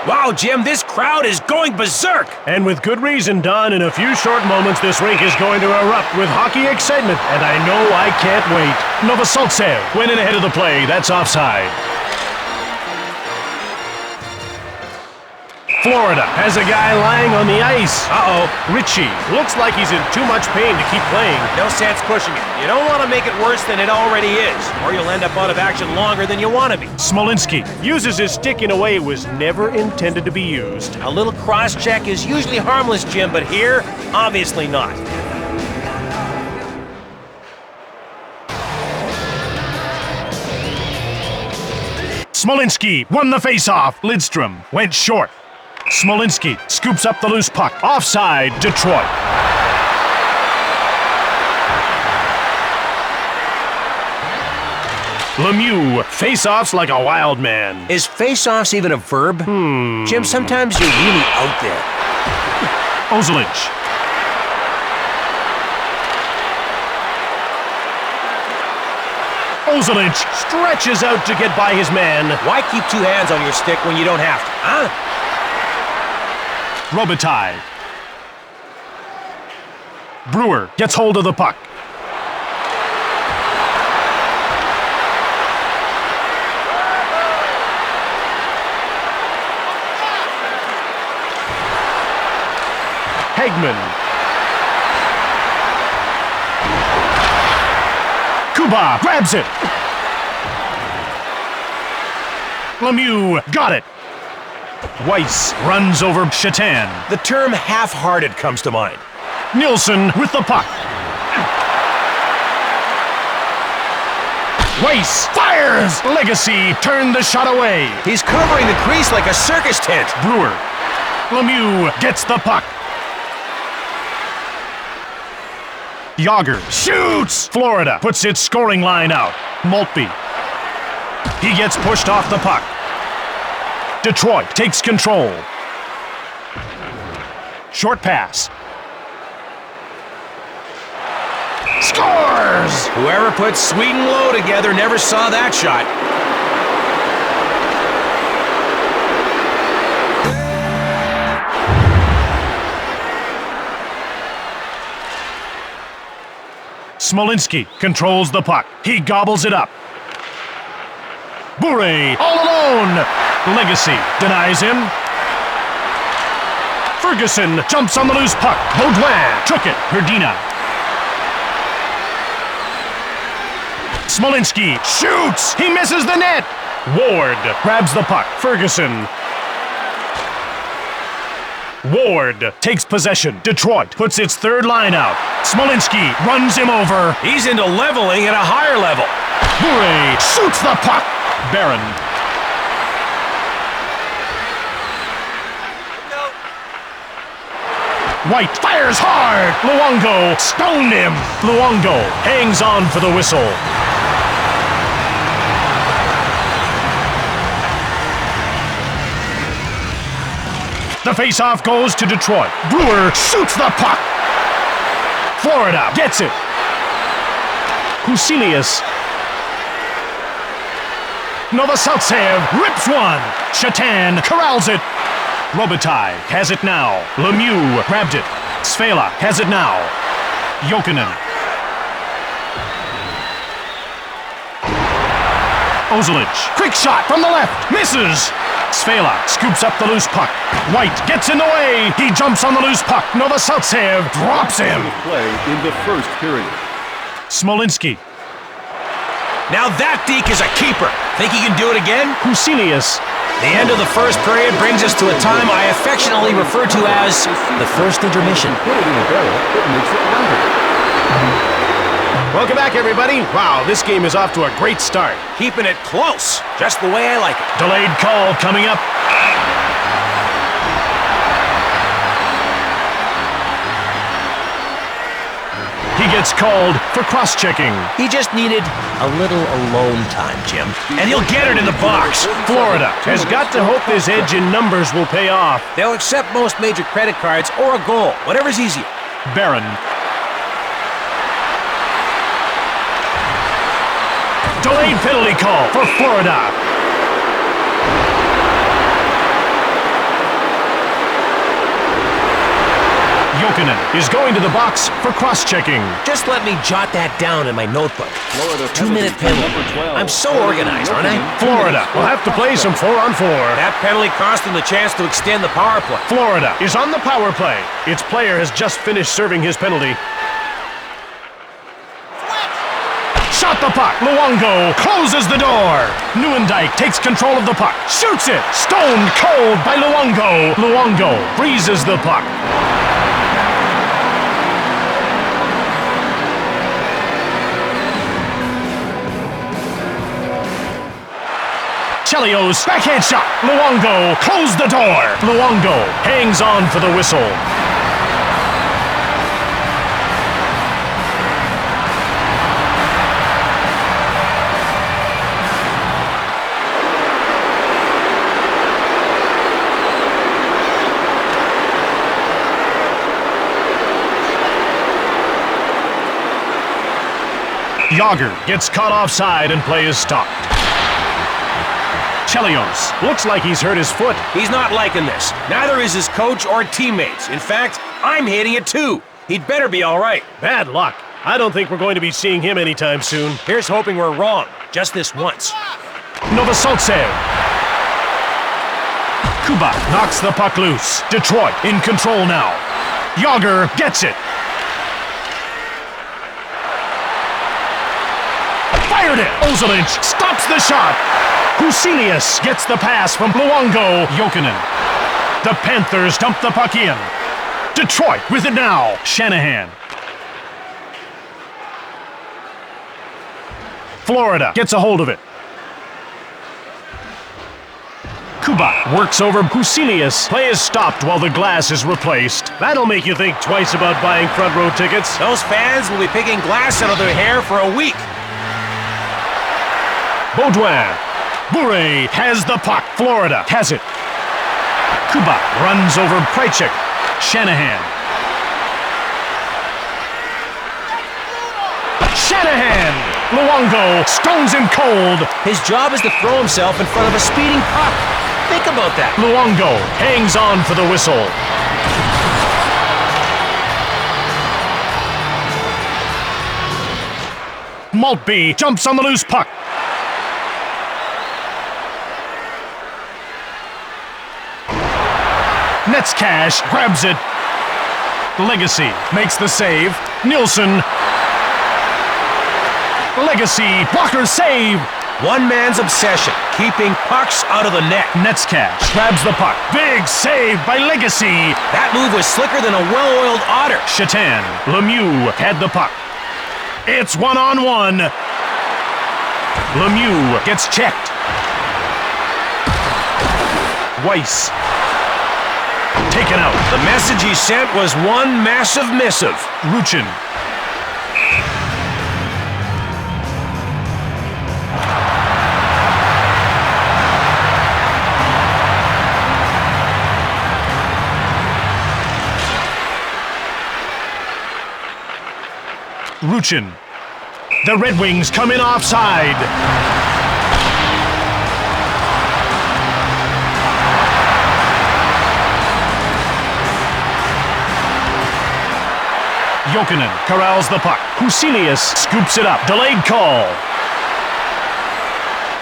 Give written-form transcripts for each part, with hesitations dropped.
Wow, Jim, this crowd is going berserk! And with good reason, Don. In a few short moments, this rink is going to erupt with hockey excitement, and I know I can't wait. Novoselicev went in ahead of the play. That's offside. Florida has a guy lying on the ice. Uh-oh. Richie looks like he's in too much pain to keep playing. No sense pushing it. You don't want to make it worse than it already is, or you'll end up out of action longer than you want to be. Smolinski uses his stick in a way it was never intended to be used. A little cross-check is usually harmless, Jim, but here, obviously not. Smolinski won the face-off. Lidstrom went short. Smolinski scoops up the loose puck. Offside, Detroit. Lemieux face-offs like a wild man. Is face-offs even a verb? Jim, sometimes you're really out there. Ozelich. Ozelich stretches out to get by his man. Why keep two hands on your stick when you don't have to, huh? Robitaille. Brewer gets hold of the puck. Hegman. Kuba grabs it. Lemieux got it. Weiss runs over Shatan. The term half-hearted comes to mind. Nielsen with the puck. Weiss fires! Legacy turned the shot away. He's covering the crease like a circus tent. Brewer. Lemieux gets the puck. Yager shoots! Florida puts its scoring line out. Maltby. He gets pushed off the puck. Detroit takes control. Short pass. Scores! Whoever put Sweet and Low together never saw that shot. Smolinski controls the puck. He gobbles it up. Bure all alone. Legacy denies him. Ferguson jumps on the loose puck. Baudouin took it. Herdina. Smolinski shoots. He misses the net. Ward grabs the puck. Ferguson. Ward takes possession. Detroit puts its third line out. Smolinski runs him over. He's into leveling at a higher level. Bure shoots the puck. Barron. White fires hard. Luongo stoned him. Luongo hangs on for the whistle. The face-off goes to Detroit. Brewer shoots the puck. Florida gets it. Husilius. Novoselicev rips one. Shatan corrals it. Robitaille has it now. Lemieux grabbed it. Svela has it now. Jokinen. Ozelich. Quick shot from the left. Misses. Svela scoops up the loose puck. White gets in the way. He jumps on the loose puck. Novoselicev drops him. Play in the first period. Smolinski. Now that deke is a keeper. Think he can do it again? Husilius. The end of the first period brings us to a time I affectionately refer to as the first intermission. Put it in a barrel, it makes it louder. Welcome back, everybody. Wow, this game is off to a great start. Keeping it close, just the way I like it. Delayed call coming up. He gets called for cross-checking. He just needed a little alone time, Jim. And he'll get it in the box. Florida has got to hope this edge in numbers will pay off. They'll accept most major credit cards or a goal, whatever's easier. Barron. Delayed penalty call for Florida. Jokinen is going to the box for cross-checking. Just let me jot that down in my notebook. Florida 2-minute penalty, penalty. number 12. I'm so organized, aren't I? Florida will have to play some 4-on-4. That penalty cost them the chance to extend the power play. Florida is on the power play. Its player has just finished serving his penalty. Shot the puck. Luongo closes the door. Nieuwendyk takes control of the puck. Shoots it. Stoned cold by Luongo. Luongo freezes the puck. Chelios backhand shot. Luongo closed the door. Luongo hangs on for the whistle. Yager gets caught offside and play is stopped. Chelios looks like he's hurt his foot. He's not liking this. Neither is his coach or teammates. In fact, I'm hating it too. He'd better be all right. Bad luck. I don't think we're going to be seeing him anytime soon. Here's hoping we're wrong. Just this once. Novosotsev. Kuba knocks the puck loose. Detroit in control now. Yager gets it. Fired it. Ozolic stops the shot. Huselius gets the pass from Luongo. Jokinen. The Panthers dump the puck in. Detroit with it now. Shanahan. Florida gets a hold of it. Kuba works over Huselius. Play is stopped while the glass is replaced. That'll make you think twice about buying front row tickets. Those fans will be picking glass out of their hair for a week. Baudouin. Bure has the puck. Florida has it. Kuba runs over Krejcik. Shanahan. Shanahan! Luongo stones him cold. His job is to throw himself in front of a speeding puck. Think about that. Luongo hangs on for the whistle. Maltby jumps on the loose puck. Netzcash grabs it. Legacy makes the save. Nielsen. Legacy blocker save. One man's obsession, keeping pucks out of the net. Netzcash grabs the puck. Big save by Legacy. That move was slicker than a well-oiled otter. Chatan. Lemieux had the puck. It's 1-on-1. Lemieux gets checked. Weiss. Taken out. The message he sent was one massive missive. Ruchin. Ruchin. The Red Wings come in offside. Jokinen corrals the puck. Huselius scoops it up. Delayed call.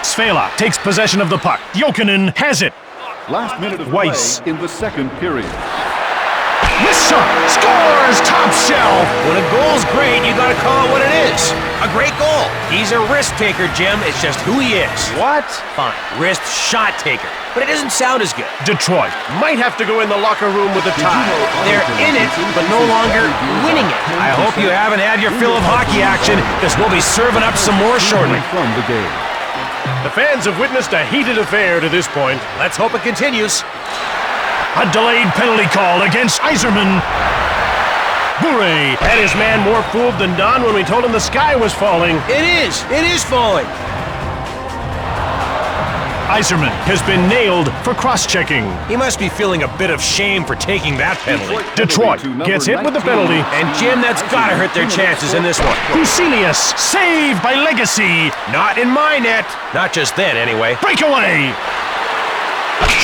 Svela takes possession of the puck. Jokinen has it. Last minute of Weiss. play in the second period. This shot scores top shelf. When a goal's great, you gotta call it what it is. A great goal. He's a risk taker, Jim. It's just who he is. What? Fine. Wrist shot taker. But it doesn't sound as good. Detroit might have to go in the locker room with a tie. They're in it, but no longer winning it. I hope you haven't had your fill of hockey action, because we'll be serving up some more shortly. From the game. The fans have witnessed a heated affair to this point. Let's hope it continues. A delayed penalty call against Yzerman. Bure had his man more fooled than Don when we told him the sky was falling. It is falling. Yzerman has been nailed for cross-checking. He must be feeling a bit of shame for taking that penalty. Detroit gets hit with the penalty. And Jim, that's gotta hurt their chances in this one. Huselius saved by Legacy. Not in my net. Not just then, anyway. Breakaway.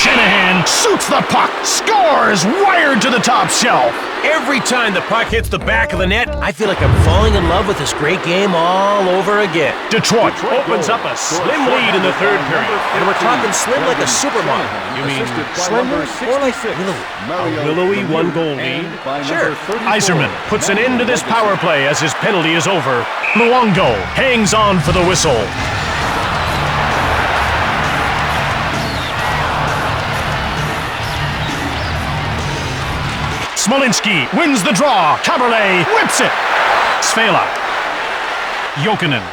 Shanahan shoots the puck. Scores wired to the top shelf. Every time the puck hits the back of the net, I feel like I'm falling in love with this great game all over again. Detroit opens up a slim lead in the third period. And we're talking slim like a supermodel. You mean Slender or like willowy? a willowy one-goal lead? Sure. Yzerman puts an end to this power play as his penalty is over. Luongo hangs on for the whistle. Smolinski wins the draw. Caberlet whips it. Svela. Jokinen.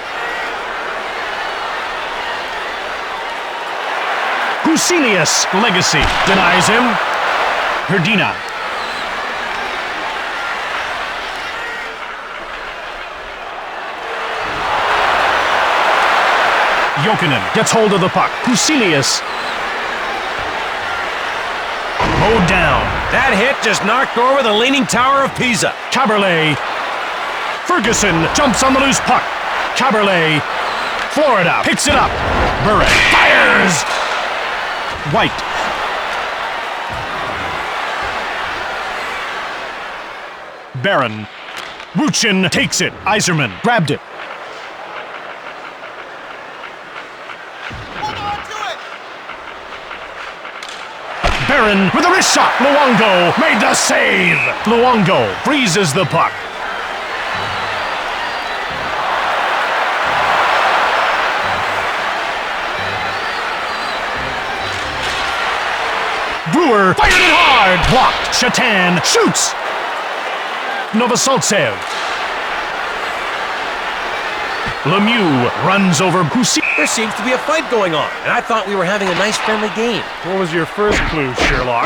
Huselius Legacy denies him. Herdina. Jokinen gets hold of the puck. Huselius. Mowed down. That hit just knocked over the Leaning Tower of Pisa. Caberlet. Ferguson jumps on the loose puck. Caberlet. Florida picks it up. Burek fires. White. Barron. Ruchin takes it. Yzerman grabbed it. Barron with a wrist shot. Luongo made the save. Luongo freezes the puck. Brewer fired it hard. Blocked. Shatan shoots. Novosoltsev. Lemieux runs over Husi. There seems to be a fight going on, and I thought we were having a nice friendly game. What was your first clue, Sherlock?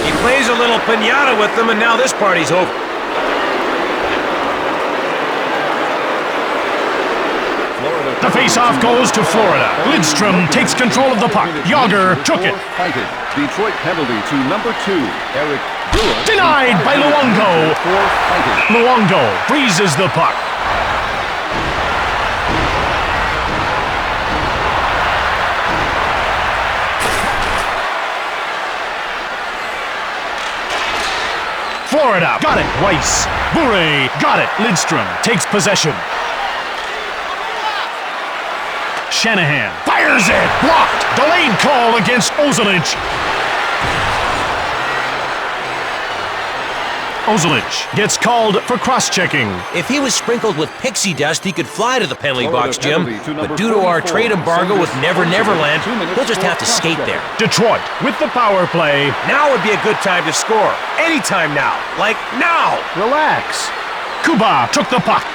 He plays a little piñata with them, and now this party's over. The face-off goes to Florida. Lidstrom takes control of the puck. Yager took it. Detroit penalty to number 2, Eric Brewer. Denied by Luongo. Luongo freezes the puck. Florida got it. Weiss. Bure got it. Lidstrom takes possession. Shanahan fires it. Blocked. Delayed call against Ozolic. Ozolic gets called for cross-checking. If he was sprinkled with pixie dust, he could fly to the penalty box, Jim. But due to our trade embargo with Never Neverland, he'll just have to skate there. Detroit with the power play. Now would be a good time to score. Anytime now. Like now. Relax. Kuba took the puck.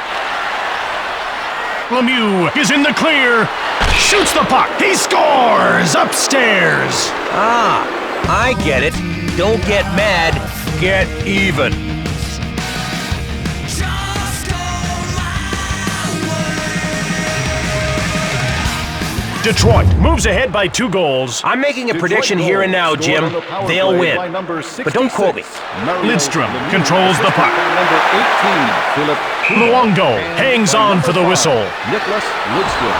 Lemieux is in the clear. Shoots the puck. He scores upstairs. Ah, I get it. Don't get mad. Get even. Detroit moves ahead by 2 goals. I'm making a prediction here and now, Jim. They'll win. But don't quote me. Lidstrom controls the puck. Number 18, Philip Luongo hangs on for the whistle. Nicholas Lidstrom.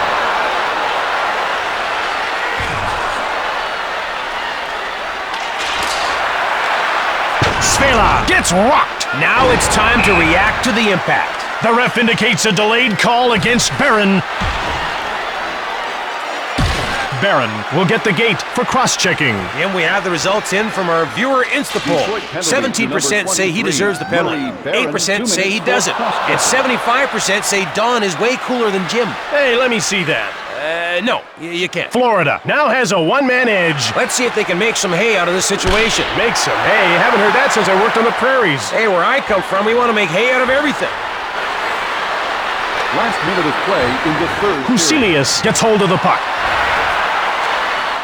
Svela gets rocked. Now it's time to react to the impact. The ref indicates a delayed call against Barron. Barron will get the gate for cross-checking. And we have the results in from our viewer Instapoll. 17% say he deserves the penalty. 8% say he doesn't. And 75% say Don is way cooler than Jim. Hey, let me see that. No, you can't. Florida now has a one-man edge. Let's see if they can make some hay out of this situation. Make some hay? Haven't heard that since I worked on the prairies. Hey, where I come from, we want to make hay out of everything. Last minute of play in the third. Huselius gets hold of the puck.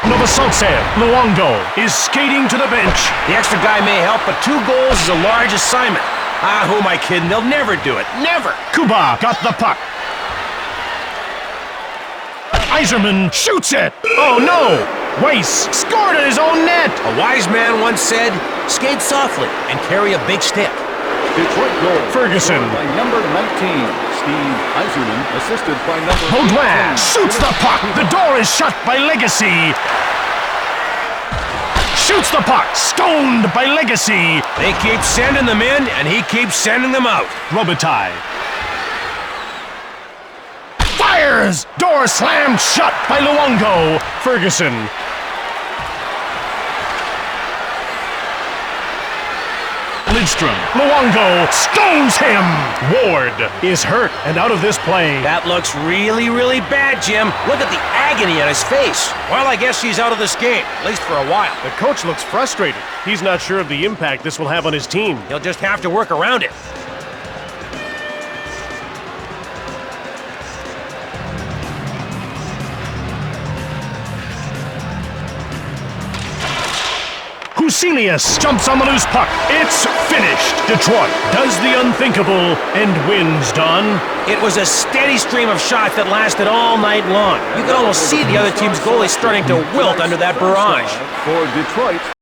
Novosoltsev. Luongo is skating to the bench. The extra guy may help, but 2 goals is a large assignment. Ah, who am I kidding? They'll never do it. Never. Kuba got the puck. Yzerman shoots it. Oh, no. Weiss scored at his own net. A wise man once said, skate softly and carry a big stick. Detroit goal. Ferguson. By number 19, Steve Yzerman, assisted by number Baudouin 18. shoots the puck. The door is shut by Legacy. shoots the puck. Stoned by Legacy. They keep sending them in, and he keeps sending them out. Robitaille. Fires! Door slammed shut by Luongo. Ferguson. Lidstrom. Luongo stones him. Ward is hurt and out of this play. That looks really, really bad, Jim. Look at the agony on his face. Well, I guess he's out of this game, at least for a while. The coach looks frustrated. He's not sure of the impact this will have on his team. He'll just have to work around it. Huselius jumps on the loose puck. It's finished. Detroit does the unthinkable and wins, Don. It was a steady stream of shots that lasted all night long. You could almost see the other team's goalie starting to wilt under that barrage. For Detroit.